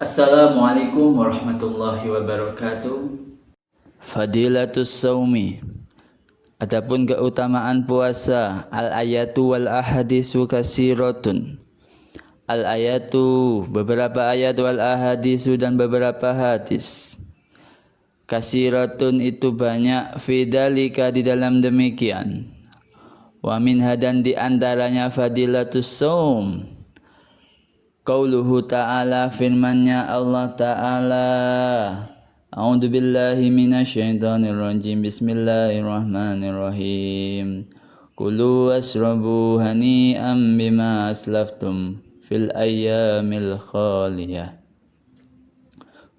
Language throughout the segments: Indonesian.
Assalamualaikum warahmatullahi wabarakatuh. Fadilatus saumi. Adapun keutamaan puasa, al-ayatu wal ahadisu kasiratun. Al-ayatu beberapa ayat, wal ahadisu dan beberapa hadis. Kasiratun itu banyak, fidalika di dalam demikian. Wa minha dan di antaranya fadilatus saum. Qauluhu ta'ala, firmannya Allah Ta'ala. A'udzu billahi minasyaitonir rajim. Bismillahirrahmanirrahim. Kulu wasrabu hani'am bima aslaftum fil ayyamil khaliyah.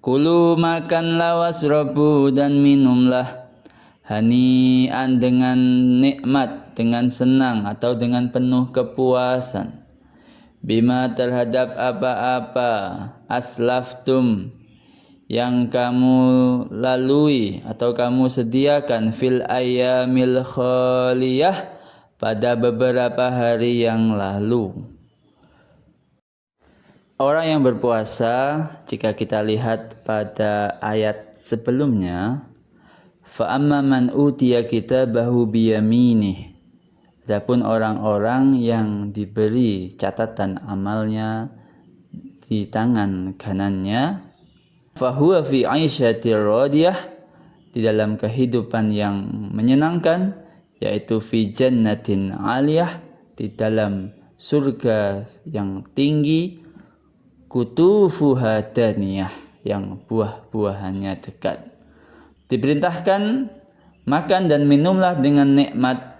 Kulu makanlah, wasrabu dan minumlah, hani'an dengan nikmat, dengan senang atau dengan penuh kepuasan. Bima terhadap apa-apa, aslaftum yang kamu lalui atau kamu sediakan, fil ayyamil khaliyah pada beberapa hari yang lalu. Orang yang berpuasa, jika kita lihat pada ayat sebelumnya, fa amma man utiya kitabahu biyaminih. Adapun orang-orang yang diberi catatan amalnya di tangan kanannya, fahuwa fi 'aisyatir radiyah, di dalam kehidupan yang menyenangkan, yaitu fi jannatin 'aliyah, di dalam surga yang tinggi, kutufuha daniyah, yang buah-buahannya dekat. Diperintahkan makan dan minumlah dengan nikmat,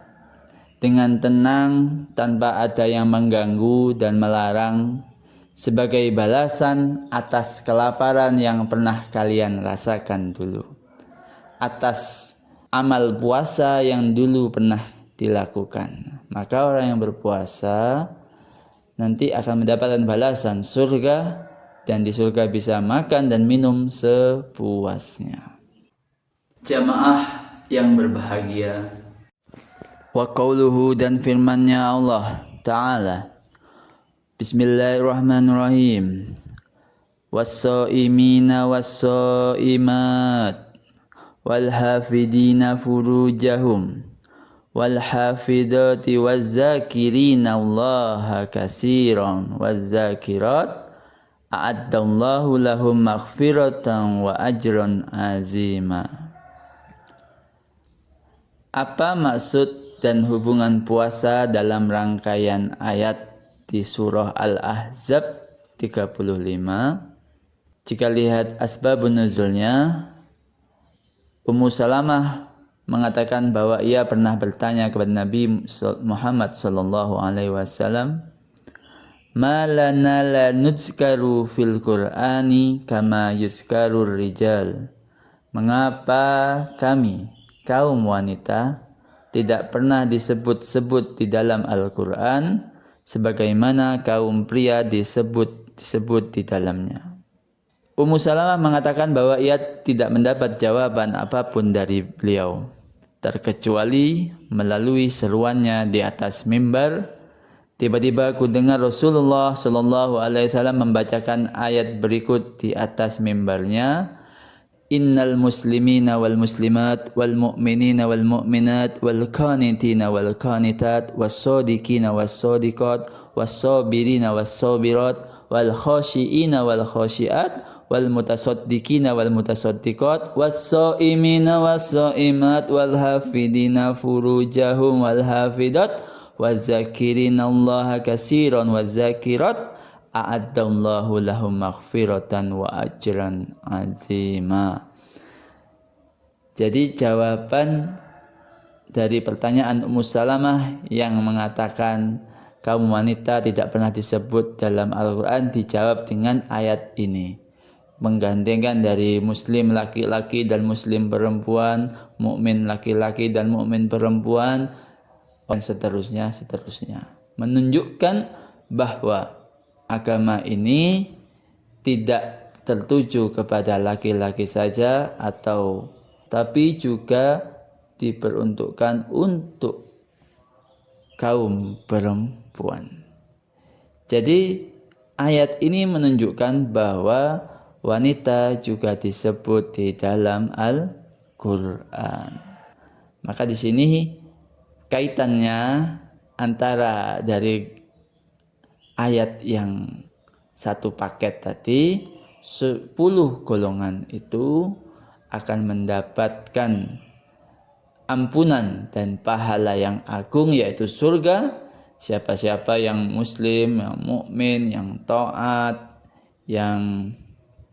dengan tenang, tanpa ada yang mengganggu dan melarang, sebagai balasan atas kelaparan yang pernah kalian rasakan dulu, atas amal puasa yang dulu pernah dilakukan. Maka orang yang berpuasa nanti akan mendapatkan balasan surga, dan di surga bisa makan dan minum sepuasnya. Jamaah yang berbahagia, wa qauluhu dan firmannya Allah Ta'ala, Bismillahirrahmanirrahim, was-shaimina was-shaimat wal hafidina furujahum wal hafidati waz-zakirina Allaha katsiran waz-zakirat a'addallahu lahum maghfiratan wa ajran azima. Apa maksud dan hubungan puasa dalam rangkaian ayat di surah Al-Ahzab 35? Jika lihat asbabun nuzulnya, Ummu Salamah mengatakan bahwa ia pernah bertanya kepada Nabi Muhammad SAW, ma lana la nuzkaru fil Qur'ani kama yuzkarur rijal. Mengapa kami, kaum wanita, tidak pernah disebut-sebut di dalam Al-Quran sebagaimana kaum pria disebut di dalamnya. Ummu Salamah mengatakan bahwa ia tidak mendapat jawaban apapun dari beliau, terkecuali melalui seruannya di atas mimbar. Tiba-tiba aku dengar Rasulullah SAW membacakan ayat berikut di atas mimbarnya. Innal muslimina wal muslimat wal mu'minina wal mu'minat wal qanitina wal qanitat was shadiqina was shadiqat was sabirina was sabirat wal khashiina wal khashiat wal mutasaddiqina wal mutasaddiqat was shaimina was shaimat wal hafidina furujahum wal hafidat waz zakirina Allaha katsiran waz zakirat a'addallahu lahum maghfiratan wa ajran azima. Jadi jawaban dari pertanyaan Ummu Salamah yang mengatakan kaum wanita tidak pernah disebut dalam Al-Quran dijawab dengan ayat ini, menggandengkan dari muslim laki-laki dan muslim perempuan, mukmin laki-laki dan mukmin perempuan, dan seterusnya, menunjukkan bahwa agama ini tidak tertuju kepada laki-laki saja, tapi juga diperuntukkan untuk kaum perempuan. Jadi ayat ini menunjukkan bahwa wanita juga disebut di dalam Al-Qur'an. Maka di sini kaitannya antara dari ayat yang satu paket tadi, 10 golongan itu akan mendapatkan ampunan dan pahala yang agung, yaitu surga. Siapa-siapa yang muslim, yang mukmin, yang taat, yang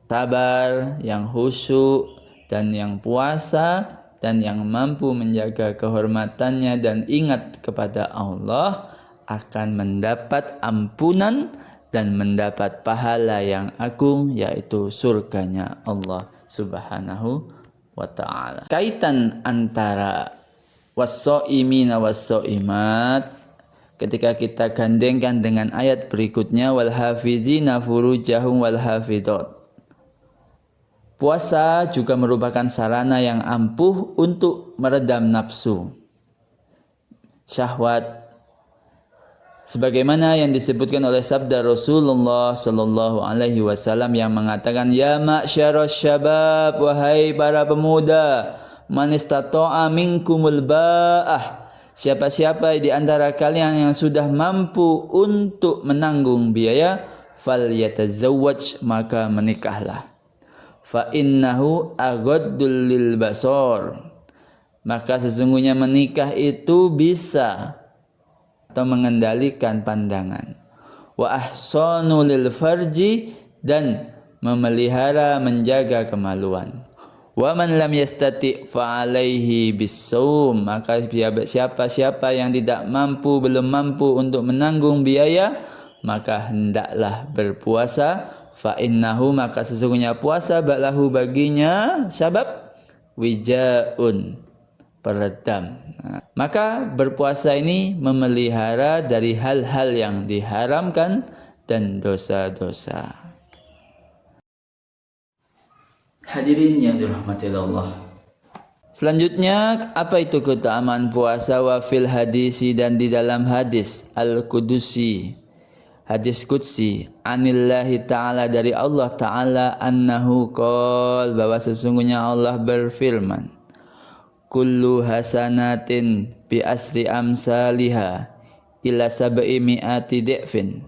sabar, yang khusyuk, dan yang puasa, dan yang mampu menjaga kehormatannya dan ingat kepada Allah, akan mendapat ampunan dan mendapat pahala yang agung, yaitu surganya Allah Subhanahu wa ta'ala. Kaitan antara was-shaimina was-shaimat ketika kita gandengkan dengan ayat berikutnya, wal hafizina furujahum wal hafidhat. Puasa juga merupakan sarana yang ampuh untuk meredam nafsu, syahwat, sebagaimana yang disebutkan oleh sabda Rasulullah sallallahu alaihi wasallam yang mengatakan, ya ma'syaras syabab, wahai para pemuda, man istata'a minkumul ba'ah, siapa-siapa di antara kalian yang sudah mampu untuk menanggung biaya, falyatazawwaj, maka menikahlah. Fa innahu aghaddul lil basar, maka sesungguhnya menikah itu bisa atau mengendalikan pandangan. Wa ahsanu lil farji, dan memelihara menjaga kemaluan. Wa man lam yastati fa alaihi bisawm, maka siapa-siapa yang tidak mampu, belum mampu untuk menanggung biaya, maka hendaklah berpuasa. Fa innahu, maka sesungguhnya puasa, balahu baginya, sabab wijaun, peredam. Maka berpuasa ini memelihara dari hal-hal yang diharamkan dan dosa-dosa. Hadirin yang dirahmati Allah. Selanjutnya, apa itu keutamaan puasa? Wa fil hadisi, dan di dalam hadis al-Qudusi, hadis qudsi, anillahi ta'ala, dari Allah ta'ala, annahu qol, bahwa sesungguhnya Allah berfirman, kullu hasanatin bi asri amsaliha ila sab'i mi'ati di'fin,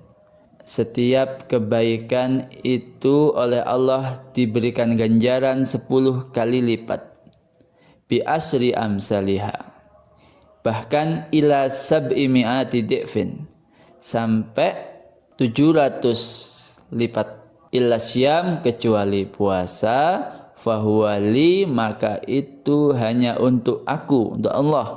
setiap kebaikan itu oleh Allah diberikan ganjaran 10 kali lipat. Bi asri amsaliha, bahkan ila sab'i mi'ati di'fin, sampai 700 lipat. Illa syam, kecuali puasa, fahuwa li, maka itu hanya untuk aku, untuk Allah.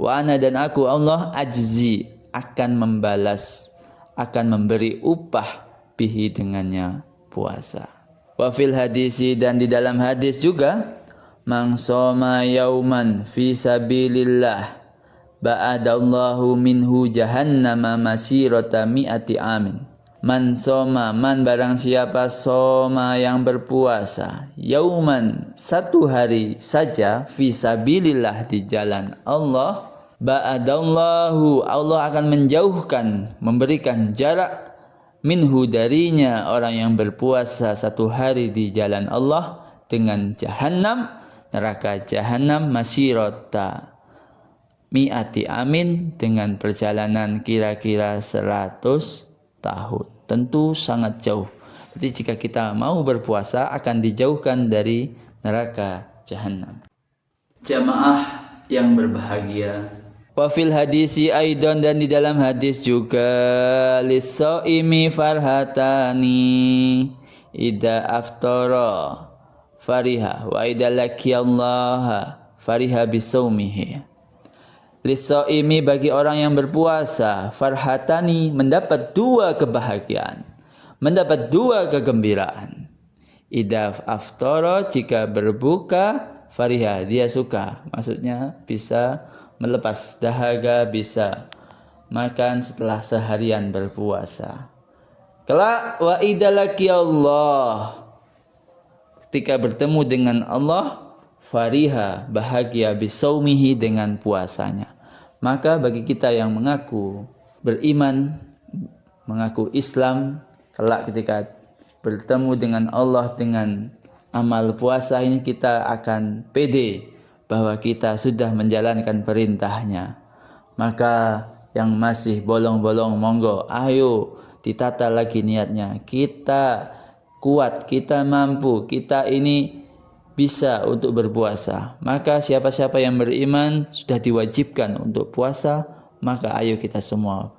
Wa ana, dan aku Allah, ajzi, akan membalas, akan memberi upah bihi, dengannya puasa. Wa fil hadisi, dan di dalam hadis juga, man shoma yauman fi sabilillah ba'adallahu minhu jahannama masirata mi'ati amin. Man soma, man barang siapa, soma yang berpuasa, yauman, satu hari saja, fi sabilillah, di jalan Allah, ba'adallahu, Allah akan menjauhkan, memberikan jarak, minhu, darinya orang yang berpuasa satu hari di jalan Allah, dengan jahannam, neraka jahannam, masirata mi'ati amin, dengan perjalanan kira-kira 100 tahun. Tentu sangat jauh. Jadi jika kita mau berpuasa, akan dijauhkan dari neraka jahannam. Jamaah yang berbahagia, wa fil hadisi aidan, dan di dalam hadis juga, lis-shaimi farhatani idza aftara fariha wa idza laqiyallaha fariha bisaumihi. Lis-shaimi, bagi orang yang berpuasa, farhatani, mendapat 2 kebahagiaan, mendapat 2 kegembiraan. Idza aftara, jika berbuka, fariha, dia suka, maksudnya bisa melepas dahaga, bisa makan setelah seharian berpuasa. Kelak, wa idza laqiyallah, ketika bertemu dengan Allah, fariha, bahagia, bisaumihi, dengan puasanya. Maka bagi kita yang mengaku beriman, mengaku Islam, kelak ketika bertemu dengan Allah dengan amal puasa ini, kita akan pede bahwa kita sudah menjalankan perintahnya. Maka yang masih bolong-bolong, monggo ayo ditata lagi niatnya. Kita kuat, kita mampu, kita ini bisa untuk berpuasa. Maka siapa-siapa yang beriman sudah diwajibkan untuk puasa, maka ayo kita semua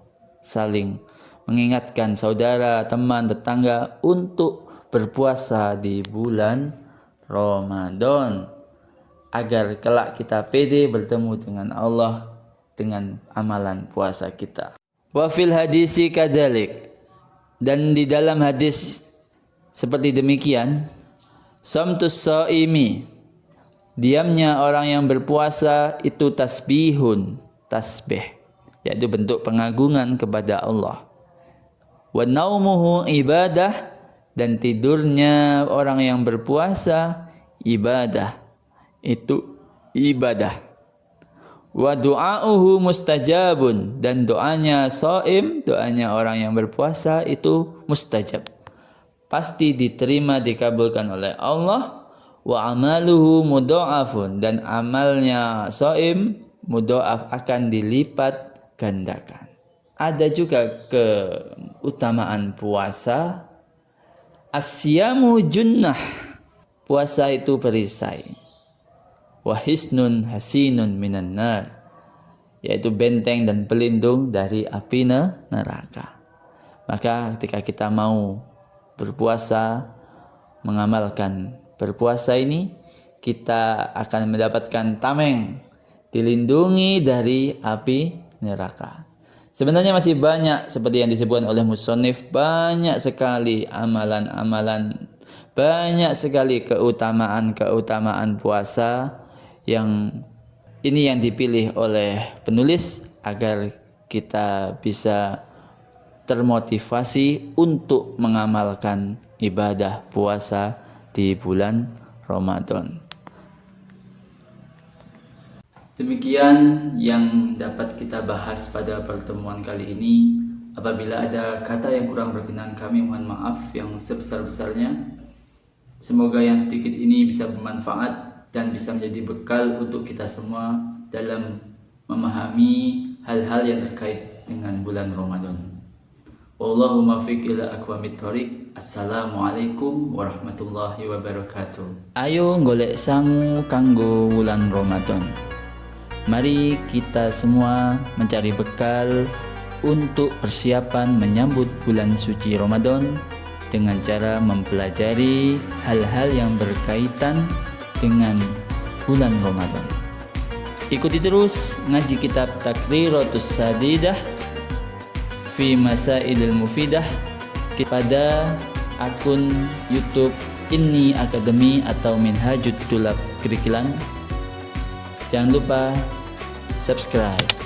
saling mengingatkan saudara, teman, tetangga untuk berpuasa di bulan Ramadan, agar kelak kita pede bertemu dengan Allah dengan amalan puasa kita. Wa fil hadisi kadzalik, dan di dalam hadis seperti demikian, samtus shaimi, diamnya orang yang berpuasa itu tasbihun, tasbih, yaitu bentuk pengagungan kepada Allah. Wa naumuhu ibadah, dan tidurnya orang yang berpuasa ibadah, itu ibadah. Wa du'auhu mustajabun, dan doanya shaim, doanya orang yang berpuasa itu mustajab, pasti diterima, dikabulkan oleh Allah. Wa amaluhu mudha'afun, dan amalnya shaim mudha'af, akan dilipat gandakan. Ada juga keutamaan puasa. Asyamu junnah, puasa itu perisai. Wa hisnun hasinun minan nar, yaitu benteng dan pelindung dari api neraka. Maka ketika kita mau berpuasa, mengamalkan berpuasa ini, kita akan mendapatkan tameng, dilindungi dari api neraka. Sebenarnya masih banyak seperti yang disebutkan oleh musannif, banyak sekali amalan-amalan, banyak sekali keutamaan-keutamaan puasa yang ini yang dipilih oleh penulis agar kita bisa termotivasi untuk mengamalkan ibadah puasa di bulan Ramadan. Demikian yang dapat kita bahas pada pertemuan kali ini. Apabila ada kata yang kurang berkenan, kami mohon maaf yang sebesar-besarnya. Semoga yang sedikit ini bisa bermanfaat dan bisa menjadi bekal untuk kita semua dalam memahami hal-hal yang terkait dengan bulan Ramadan. Wallahumma fiq ila aqwamit thoriq. Assalamualaikum warahmatullahi wabarakatuh. Ayo golek sangu kanggo bulan Ramadan. Mari kita semua mencari bekal untuk persiapan menyambut bulan suci Ramadan dengan cara mempelajari hal-hal yang berkaitan dengan bulan Ramadan. Ikuti terus ngaji kitab Takriratus Sadidah fi Masailil Mufidah pada akun YouTube Inni Academy atau Minhajut Tulab Kerikilan. Jangan lupa subscribe.